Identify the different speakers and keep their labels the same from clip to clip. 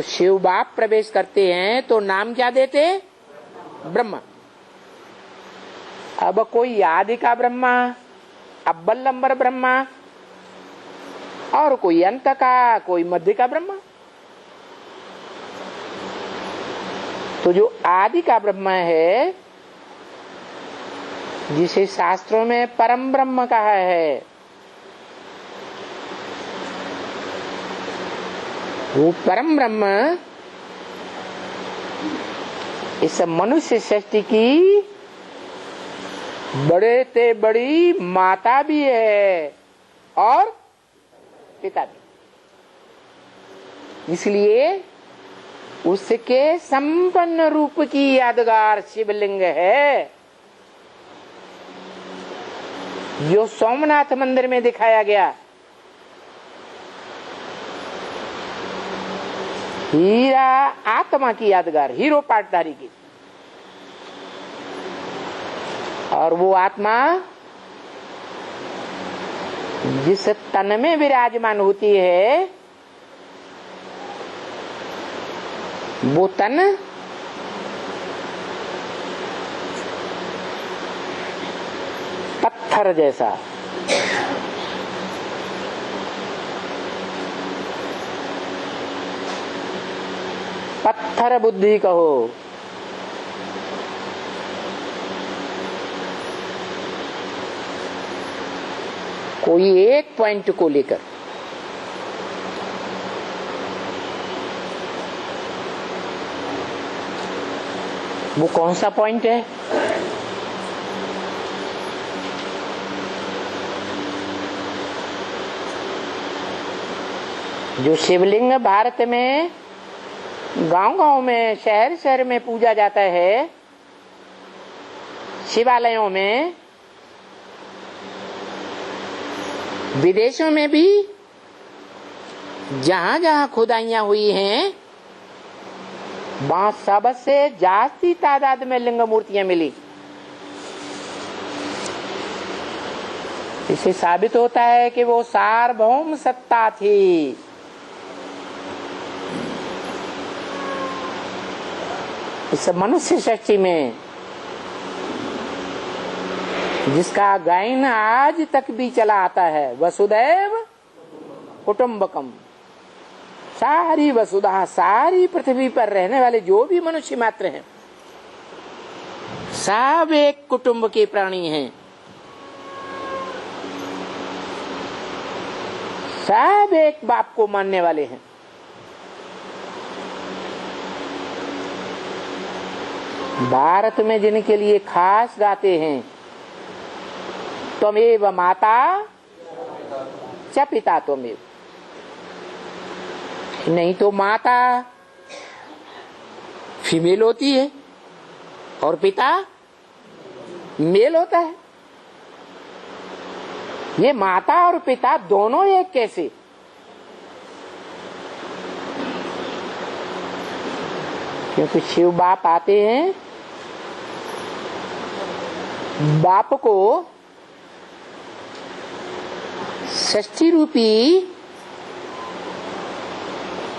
Speaker 1: शिव बाप प्रवेश करते हैं तो नाम क्या देते? ब्रह्मा। अब कोई आदि का ब्रह्मा, अव्वल नंबर ब्रह्मा, और कोई अंत का, कोई मध्य का ब्रह्मा। तो जो आदि का ब्रह्मा है, जिसे शास्त्रों में परम ब्रह्म कहा है, वो परम ब्रह्म इस मनुष्य सृष्टि की बड़े से बड़ी माता भी है और पिता भी। इसलिए उसके संपन्न रूप की यादगार शिवलिंग है, जो सोमनाथ मंदिर में दिखाया गया। हीरा आत्मा की यादगार, हीरो पाटधारी की। और वो आत्मा जिस तन में विराजमान होती है, वो तन पत्थर जैसा, पत्थर बुद्धि कहो, कोई एक पॉइंट को लेकर वो कौन सा पॉइंट है? जो शिवलिंग भारत में गांव-गांव में, शहर-शहर में पूजा जाता है, शिवालयों में, विदेशों में भी जहां-जहां खुदाइयां हुई हैं, वहां सबसे जास्ती तादाद में लिंग मूर्तियां मिली। इससे साबित होता है कि वो सार्वभौम सत्ता थी। इस मनुष्य सृष्टि में जिसका गायन आज तक भी चला आता है, वसुदैव कुटुंबकम। सारी वसुधा, सारी पृथ्वी पर रहने वाले जो भी मनुष्य मात्र हैं, सब एक कुटुंब के प्राणी हैं, सब एक बाप को मानने वाले हैं। भारत में जिनके लिए खास गाते हैं, त्वमेव माता च पिता त्वमेव। नहीं तो माता फीमेल होती है और पिता मेल होता है। ये माता और पिता दोनों एक कैसे? क्योंकि शिव बाप आते हैं, बाप को षष्ठी रूपी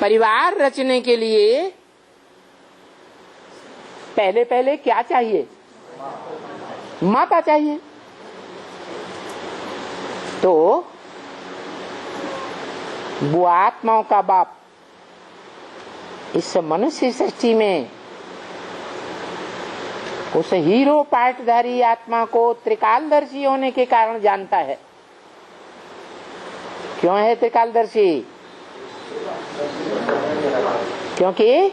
Speaker 1: परिवार रचने के लिए पहले पहले क्या चाहिए? माता चाहिए। तो वो आत्माओं का बाप इस मनुष्य सृष्टि में उस हीरो पाटधारी आत्मा को त्रिकालदर्शी होने के कारण जानता है। क्यों है त्रिकालदर्शी? क्योंकि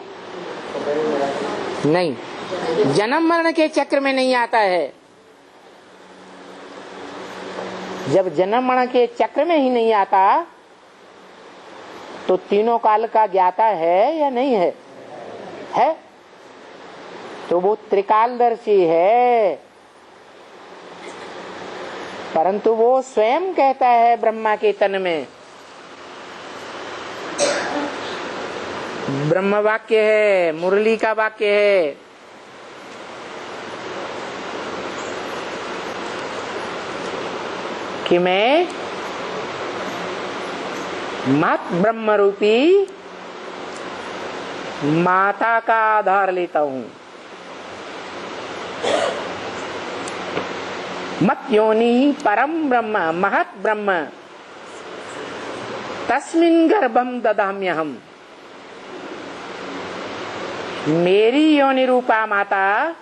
Speaker 1: नहीं, जन्म मरण के चक्र में नहीं आता है। जब जन्म मरण के चक्र में ही नहीं आता, तो तीनों काल का ज्ञाता है या नहीं है? है। तो वो त्रिकालदर्शी है। परंतु वो स्वयं कहता है ब्रह्मा के तन में, ब्रह्म वाक्य है, मुरली का वाक्य है, कि मैं मात ब्रह्म रूपी माता का आधार लेता हूं। मत योनि परम ब्रह्म महत ब्रह्म तस्मिन् गर्भम ददाम्यहम्। मेरी योनि रूपा माता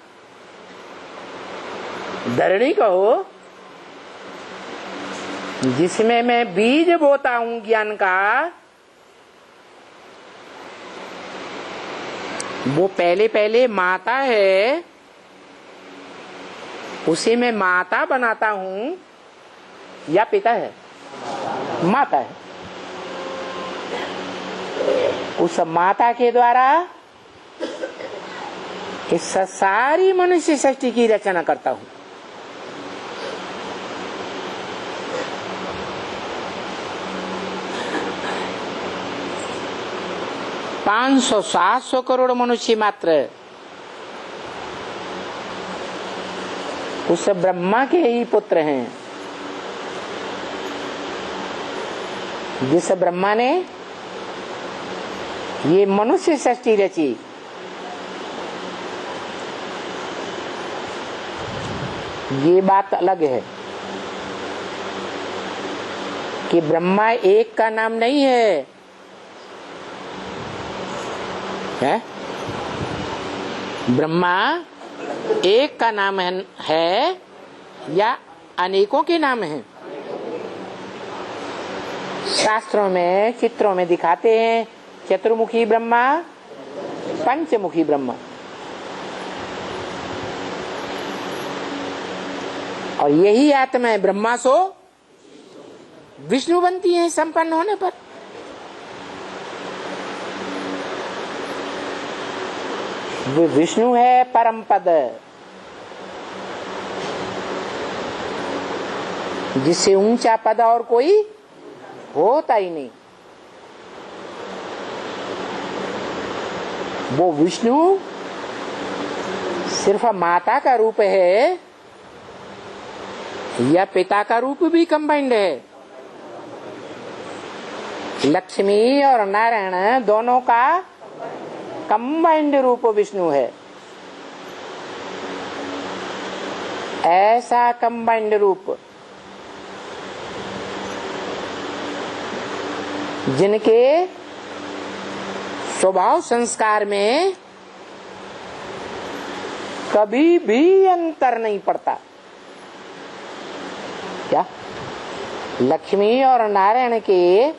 Speaker 1: धरणी कहो, जिसमें मैं बीज बोता हूं ज्ञान का, वो पहले पहले माता है, उसे मैं माता बनाता हूं या पिता है? माता है। उस माता के द्वारा इस सारी मनुष्य सृष्टि की रचना करता हूं। पांच सौ 700 करोड़ मनुष्य मात्र उस ब्रह्मा के ही पुत्र हैं, जिस ब्रह्मा ने ये मनुष्य सृष्टि रची। ये बात अलग है कि ब्रह्मा एक का नाम नहीं है, है? ब्रह्मा एक का नाम है या अनेकों के नाम हैं? शास्त्रों में चित्रों में दिखाते हैं चतुर्मुखी ब्रह्मा, पंचमुखी ब्रह्मा। और यही आत्मा है ब्रह्मा सो विष्णु बनती है संपन्न होने पर। वो विष्णु है परम पद, जिससे ऊंचा पद और कोई होता ही नहीं। वो विष्णु सिर्फ माता का रूप है या पिता का रूप भी कंबाइंड है। लक्ष्मी और नारायण दोनों का कंबाइंड रूप विष्णु है। ऐसा कंबाइंड रूप जिनके स्वभाव संस्कार में कभी भी अंतर नहीं पड़ता। क्या लक्ष्मी और नारायण के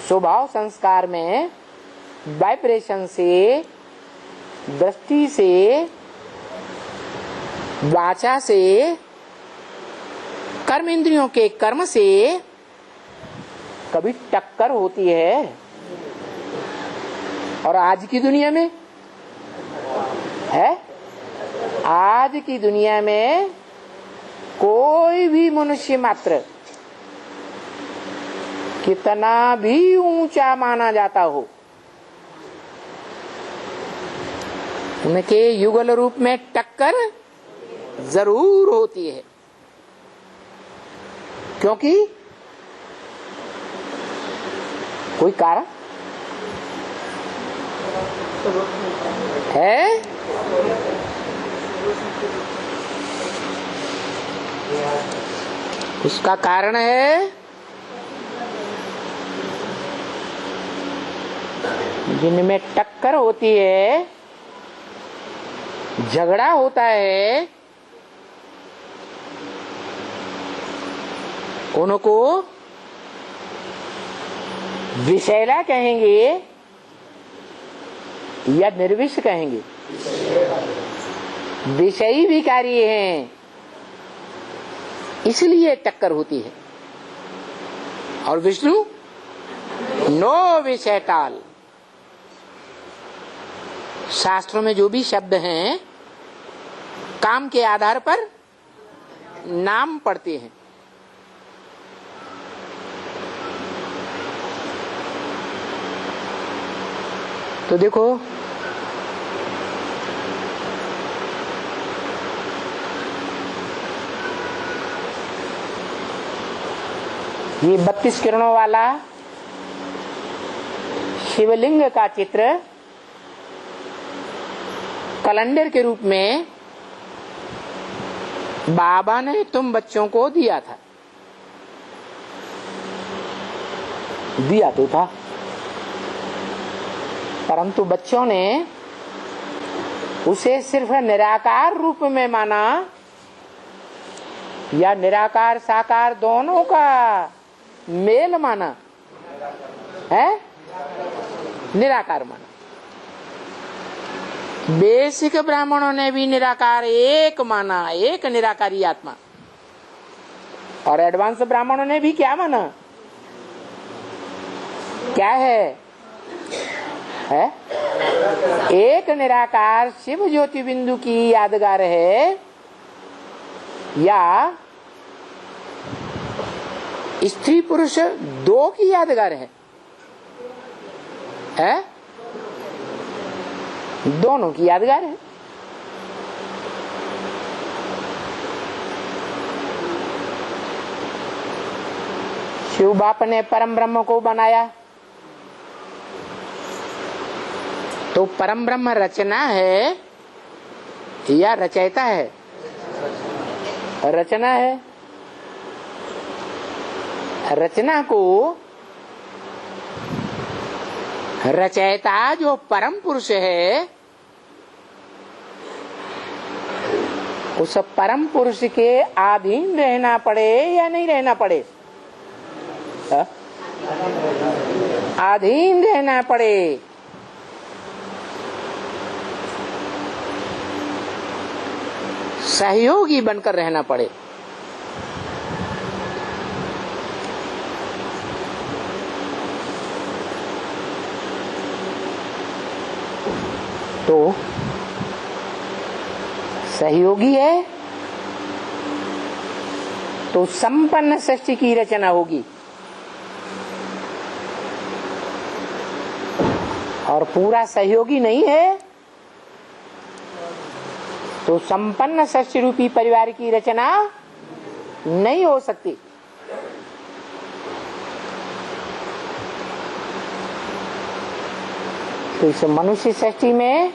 Speaker 1: स्वभाव संस्कार में वाइब्रेशन से, दृष्टि से, वाचा से, कर्म इंद्रियों के कर्म से कभी टक्कर होती है? और आज की दुनिया में है, आज की दुनिया में कोई भी मनुष्य मात्र कितना भी ऊंचा माना जाता हो, उनके युगल रूप में टक्कर जरूर होती है। क्योंकि कोई कारण है? उसका कारण है जिनमें टक्कर होती है, झगड़ा होता है, उनको विषैला कहेंगे या निर्विष कहेंगे? विषयी विकारी हैं, इसलिए टक्कर होती है। और विष्णु नो विषय काल। शास्त्रों में जो भी शब्द हैं काम के आधार पर नाम पड़ते हैं। तो देखो ये 32 किरणों वाला शिवलिंग का चित्र कैलेंडर के रूप में बाबा ने तुम बच्चों को दिया था, दिया तो था, परंतु बच्चों ने उसे सिर्फ निराकार रूप में माना या निराकार साकार दोनों का मेल माना है, निराकार माना। बेसिक ब्राह्मणों ने भी निराकार एक माना, एक निराकारी आत्मा, और एडवांस ब्राह्मणों ने भी क्या माना, क्या है एक निराकार शिव ज्योति बिंदु की यादगार है, या स्त्री पुरुष दो की यादगार है? दोनों की यादगार है। शिव बाप ने परम ब्रह्म को बनाया, तो परम ब्रह्म रचना है या रचयिता है? रचना है। रचना को रचयिता जो परम पुरुष है, उस परम पुरुष के अधीन रहना पड़े या नहीं रहना पड़े? अधीन रहना पड़े। सहयोगी बनकर रहना पड़े। तो सहयोगी है तो संपन्न सृष्टि की रचना होगी, और पूरा सहयोगी नहीं है तो संपन्न सृष्टि रूपी परिवार की रचना नहीं हो सकती। तो इस मनुष्य सृष्टि में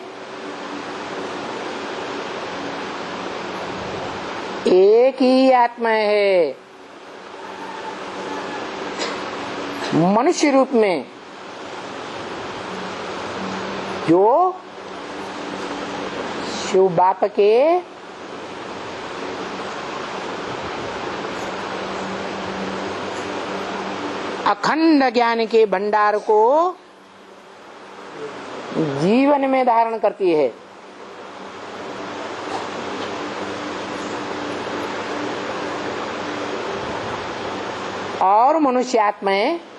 Speaker 1: एक ही आत्मा है, मनुष्य रूप में, जो शिव बाप के अखंड ज्ञान के भंडार को जीवन में धारण करती है। और मनुष्य आत्माएं